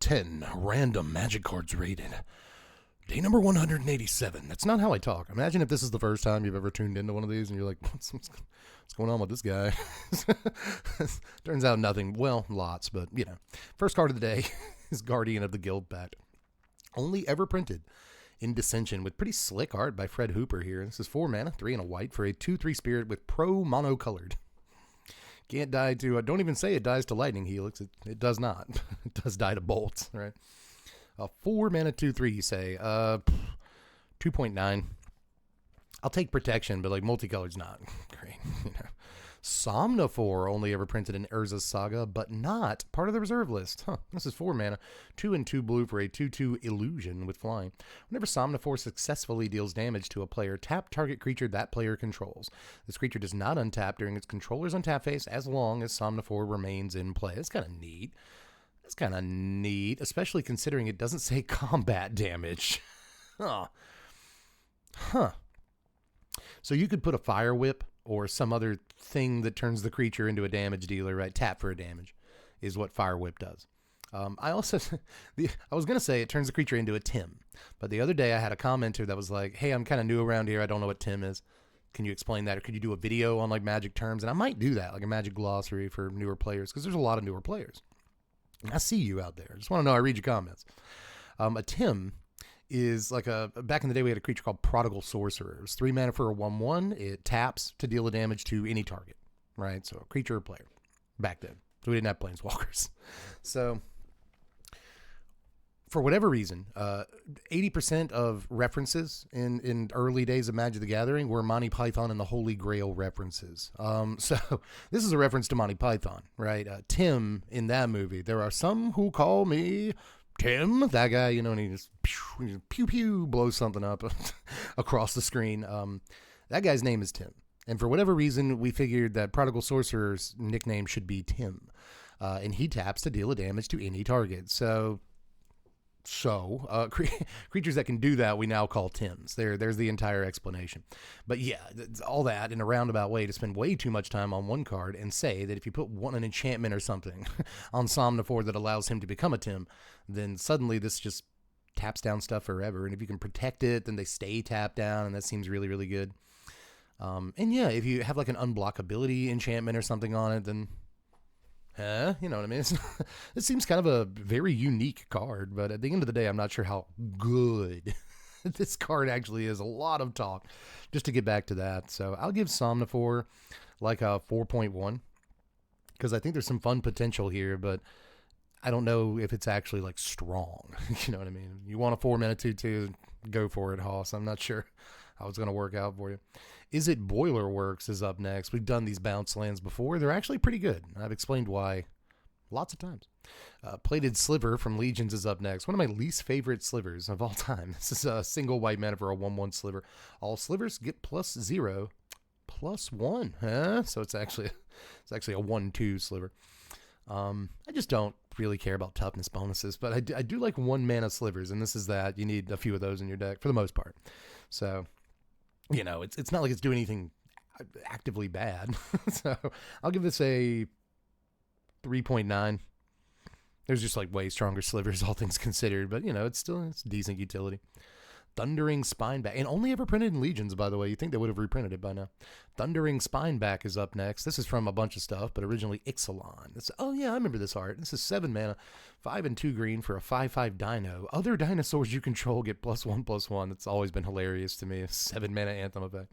10 random magic cards rated. Day number 187. That's not how I talk. Imagine if this is the first time you've ever tuned into one of these and you're like, what's going on with this guy? Turns out nothing. Well, lots, but you know. First card of the day is Guardian of the Guildpact. Only ever printed in Dissension with pretty slick art by Fred Hooper here. This is 4 mana, 3 and a white for a 2/3 spirit with pro monocolored. Can't die to, don't even say it dies to lightning helix. It does not. It does die to bolts, right? 4 mana, 2/3, you say. 2.9. I'll take protection, but like multicolored's not great. You know. Somnophore only ever printed in Urza's Saga, but not part of the reserve list. This is 4 mana, 2 and 2 blue for a 2/2 illusion with flying. Whenever Somnophore successfully deals damage to a player, tap target creature that player controls. This creature does not untap during its controller's untap phase as long as Somnophore remains in play. That's kind of neat. That's kind of neat, especially considering it doesn't say combat damage. Huh. So you could put a Fire Whip or some other thing that turns the creature into a damage dealer, right? Tap for a damage is what Fire Whip does. I was going to say it turns the creature into a Tim, but the other day I had a commenter that was like, hey, I'm kind of new around here. I don't know what Tim is. Can you explain that? Or could you do a video on like magic terms? And I might do that, like a magic glossary for newer players, because there's a lot of newer players. I see you out there. Just want to know, I read your comments. A Tim is like back in the day we had a creature called Prodigal Sorcerer. It was 3 mana for a 1/1. It taps to deal the damage to any target, right? So a creature or player back then. So we didn't have planeswalkers. So for whatever reason, 80% of references in early days of Magic the Gathering were Monty Python and the Holy Grail references. So this is a reference to Monty Python, right? Tim in that movie. There are some who call me Tim, that guy, you know, and he just pew pew blows something up across the screen. That guy's name is Tim. And for whatever reason, we figured that Prodigal Sorcerer's nickname should be Tim. And he taps to deal a damage to any target. So creatures that can do that we now call Tims. There's the entire explanation. But yeah, all that in a roundabout way to spend way too much time on one card and say that if you put an enchantment or something on Somnophore that allows him to become a Tim, then suddenly this just taps down stuff forever. And if you can protect it, then they stay tapped down, and that seems really, really good. And yeah, if you have like an unblockability enchantment or something on it, then you know what I mean? It seems kind of a very unique card, but at the end of the day, I'm not sure how good this card actually is. A lot of talk just to get back to that. So I'll give Somnophore like a 4.1 because I think there's some fun potential here, but I don't know if it's actually like strong. You know what I mean? You want a 4 mana 2/2, go for it, Hoss. I'm not sure how it's going to work out for you. Izzet Boilerworks is up next. We've done these bounce lands before. They're actually pretty good. I've explained why lots of times. Plated Sliver from Legions is up next. One of my least favorite slivers of all time. This is a single white mana for a 1/1 sliver. All slivers get +0, +1. So it's actually a 1/2 sliver. I just don't really care about toughness bonuses, but I do like 1 mana slivers, and this is that. You need a few of those in your deck for the most part. So, you know, it's not like it's doing anything actively bad. So I'll give this a 3.9. There's just like way stronger slivers, all things considered, but you know, it's decent utility. Thundering Spineback, and only ever printed in Legions, by the way. You think they would have reprinted it by now. Thundering Spineback is up next. This is from a bunch of stuff, but originally Ixalan. Oh yeah, I remember this art. This is 7 mana, 5 and 2 green for a 5/5 dino. Other dinosaurs you control get +1/+1. That's always been hilarious to me. 7 mana Anthem effect.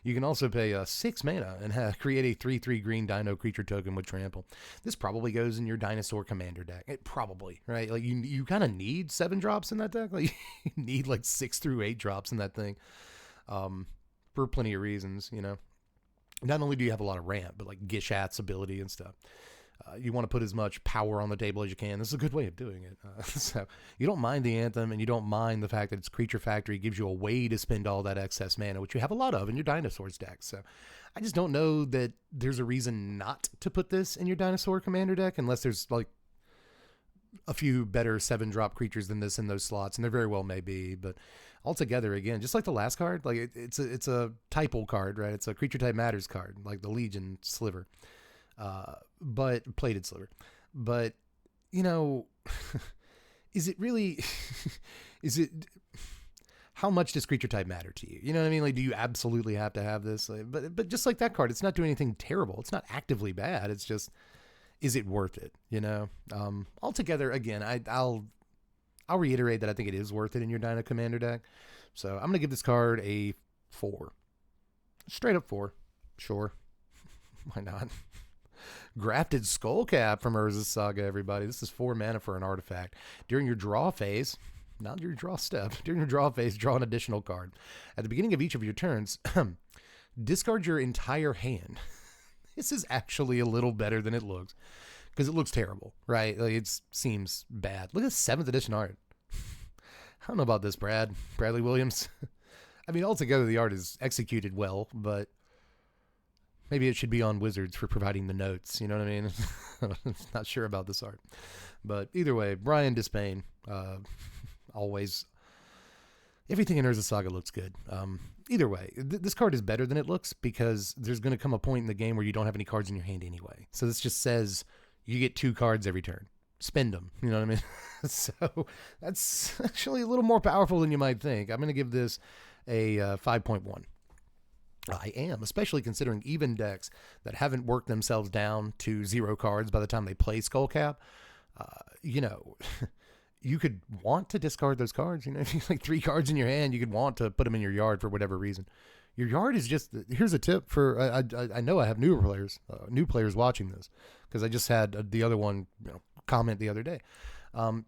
You can also pay 6 mana and create a 3/3 green dino creature token with trample. This probably goes in your dinosaur commander deck. It probably, right? Like you kind of need 7 drops in that deck. Like you need like 6 through 8 drops in that thing, for plenty of reasons, you know. Not only do you have a lot of ramp, but like Gishat's ability and stuff. You want to put as much power on the table as you can. This is a good way of doing it. So you don't mind the Anthem, and you don't mind the fact that it's Creature Factory. It gives you a way to spend all that excess mana, which you have a lot of in your Dinosaurs deck. So I just don't know that there's a reason not to put this in your Dinosaur Commander deck, unless there's like a few better 7-drop creatures than this in those slots, and there very well may be. But altogether, again, just like the last card, like it's a typal card, right? It's a creature type matters card, like the Legion Sliver. But plated Sliver. But, you know, is it really, is it, how much does creature type matter to you? You know what I mean? Like, do you absolutely have to have this? Like, but just like that card, it's not doing anything terrible. It's not actively bad. It's just, is it worth it? You know, altogether, again, I'll reiterate that I think it is worth it in your Dino Commander deck. So I'm going to give this card a 4. Straight up 4. Sure. Why not? Grafted Skullcap from Urza's Saga, everybody. This is 4 mana for an artifact. During your draw phase, not your draw step, during your draw phase, draw an additional card. At the beginning of each of your turns, discard your entire hand. This is actually a little better than it looks, because it looks terrible, right? Like, it seems bad. Look at 7th edition art. I don't know about this, Bradley Williams. I mean, altogether, the art is executed well, but maybe it should be on Wizards for providing the notes. You know what I mean? I'm not sure about this art. But either way, Brian Despain, always, everything in Urza Saga looks good. Either way, this card is better than it looks, because there's going to come a point in the game where you don't have any cards in your hand anyway. So this just says you get 2 cards every turn. Spend them. You know what I mean? So that's actually a little more powerful than you might think. I'm going to give this a 5.1. I am, especially considering even decks that haven't worked themselves down to 0 cards by the time they play Skullcap. You know, you could want to discard those cards. You know, if you have like 3 cards in your hand, you could want to put them in your yard for whatever reason. Your yard is just, here's a tip for, I know I have new players watching this, because I just had the other one, you know, comment the other day.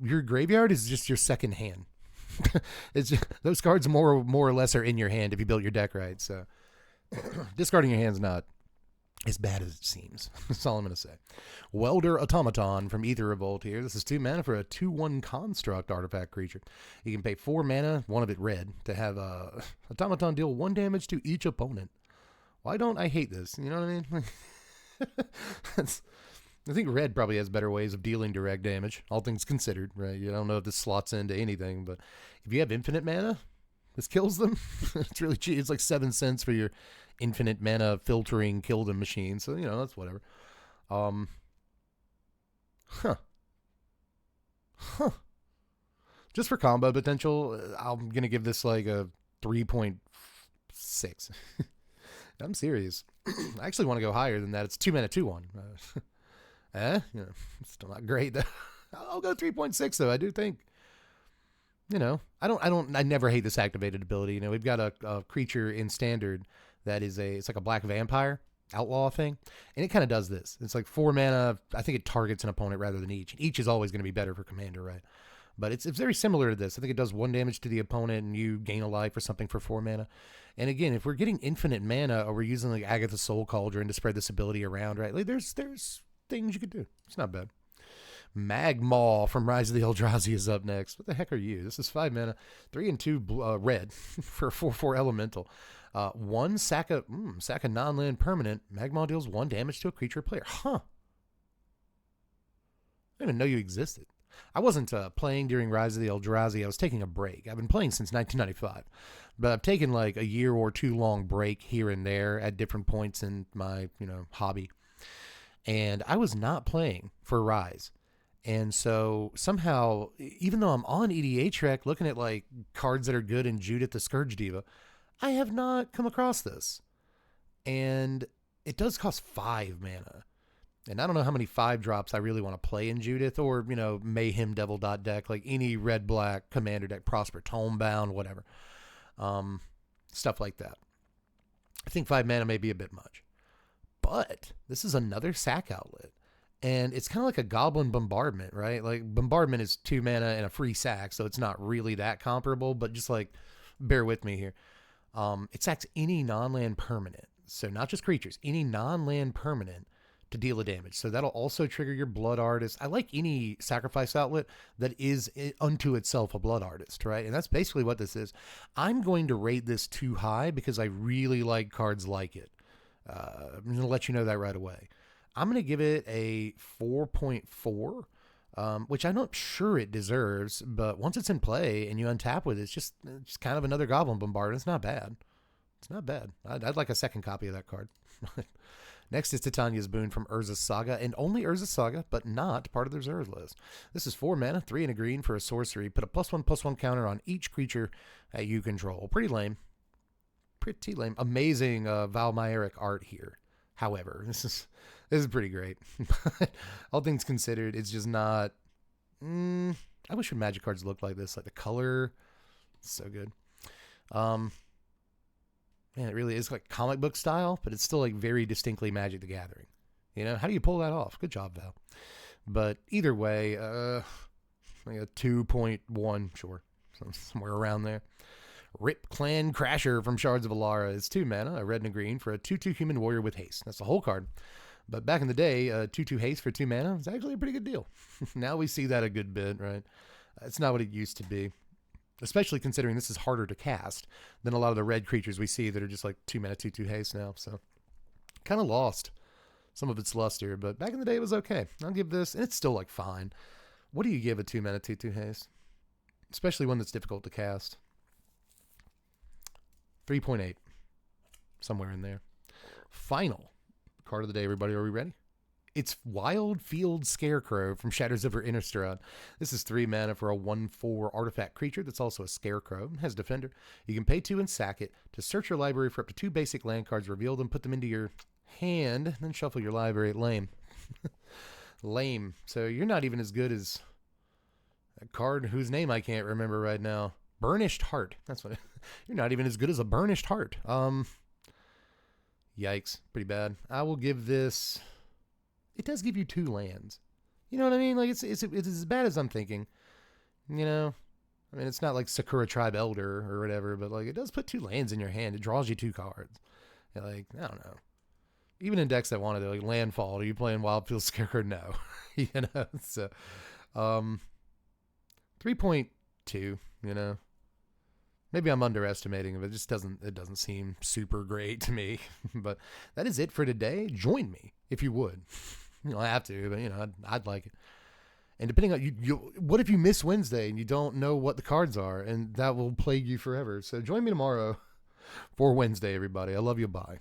Your graveyard is just your second hand. It's just, those cards more or less are in your hand if you built your deck right. So discarding your hand's not as bad as it seems. That's all I'm going to say. Welder Automaton from Ether Revolt here. This is 2 mana for a 2/1 construct artifact creature. You can pay 4 mana, one of it red, to have Automaton deal 1 damage to each opponent. Why don't I hate this? You know what I mean? I think red probably has better ways of dealing direct damage, all things considered, right? You don't know if this slots into anything, but if you have infinite mana, this kills them. It's really cheap. It's like 7 cents for your infinite mana filtering kill them machine. So, you know, that's whatever. Just for combo potential, I'm going to give this like a 3.6. I'm serious. I actually want to go higher than that. It's 2 mana 2/1. You know, it's still not great though. I'll go 3.6 though. I do think, you know, I never hate this activated ability. You know, we've got a creature in standard that is it's like a black vampire outlaw thing, and it kind of does this. It's like 4 mana. I think it targets an opponent rather than each. And each is always going to be better for commander, right? But it's very similar to this. I think it does 1 damage to the opponent, and you gain a life or something for 4 mana. And again, if we're getting infinite mana, or we're using like Agatha's Soul Cauldron to spread this ability around, right? Like there's things you could do. It's not bad. Magmaw from Rise of the Eldrazi is up next. What the heck are you? This is 5 mana, 3 and 2 red for a 4/4 elemental. 1 sack a non-land permanent. Magmaw deals 1 damage to a creature or player. Huh. I didn't even know you existed. I wasn't playing during Rise of the Eldrazi. I was taking a break. I've been playing since 1995, but I've taken like a year or 2 long break here and there at different points in my, you know, hobby. And I was not playing for Rise. And so somehow, even though I'm on EDH looking at like cards that are good in Judith the Scourge Diva, I have not come across this. And it does cost 5 mana. And I don't know how many 5-drops I really want to play in Judith, or, you know, Mayhem Devil dot deck, like any red-black commander deck, Prosper Tomebound, whatever. Stuff like that. I think 5 mana may be a bit much. But this is another sack outlet. And it's kind of like a Goblin Bombardment, right? Like, Bombardment is 2 mana and a free sack, so it's not really that comparable, but just like, bear with me here. It sacks any non-land permanent. So not just creatures, any non-land permanent to deal a damage. So that'll also trigger your Blood Artist. I like any sacrifice outlet that is unto itself a Blood Artist, right? And that's basically what this is. I'm going to rate this too high because I really like cards like it. I'm going to let you know that right away. I'm going to give it a 4.4, which I'm not sure it deserves, but once it's in play and you untap with it, it's just kind of another Goblin Bombardment. It's not bad. It's not bad. I'd like a second copy of that card. Next is Titania's Boon from Urza's Saga, and only Urza's Saga, but not part of the reserve list. This is 4 mana, 3 and a green for a sorcery. Put a +1/+1 counter on each creature that you control. Pretty lame. Pretty lame. Amazing Valmyric art here. However, this is pretty great. All things considered, it's just not... I wish Magic cards looked like this. Like the color, so good. Man, it really is like comic book style, but it's still like very distinctly Magic the Gathering. You know, how do you pull that off? Good job, Val. But either way, like a 2.1, sure, somewhere around there. Rip Clan Crasher from Shards of Alara is 2 mana, a red and a green for a 2/2 human warrior with haste. That's the whole card. But back in the day, 2/2 haste for 2 mana is actually a pretty good deal. Now we see that a good bit, right? It's not what it used to be. Especially considering this is harder to cast than a lot of the red creatures we see that are just like 2 mana, 2/2 haste now. So kind of lost some of its luster, but back in the day it was okay. I'll give this, and it's still like fine. What do you give a 2 mana, 2/2 haste? Especially one that's difficult to cast. 3.8. Somewhere in there. Final card of the day, everybody. Are we ready? It's Wild Field Scarecrow from Shadows over Innistrad. This is 3 mana for a 1/4 artifact creature that's also a Scarecrow. It has Defender. You can pay 2 and sack it to search your library for up to 2 basic land cards, reveal them, put them into your hand, then shuffle your library. Lame. Lame. So you're not even as good as a card whose name I can't remember right now. Burnished Heart. That's what you're not even as good as a Burnished Heart. Yikes. Pretty bad. I will give this... It does give you 2 lands. You know what I mean? Like it's as bad as I'm thinking. You know? I mean, it's not like Sakura Tribe Elder or whatever, but like it does put 2 lands in your hand. It draws you 2 cards. You're like, I don't know. Even in decks that wanted to, like Landfall, are you playing Wildfield Scarecrow? No. You know? So 3.2, you know. Maybe I'm underestimating it. It just doesn't seem super great to me. But that is it for today. Join me if you would. You don't have to, but you know, I'd like it. And depending on you, what if you miss Wednesday and you don't know what the cards are, and that will plague you forever. So join me tomorrow for Wednesday, everybody. I love you. Bye.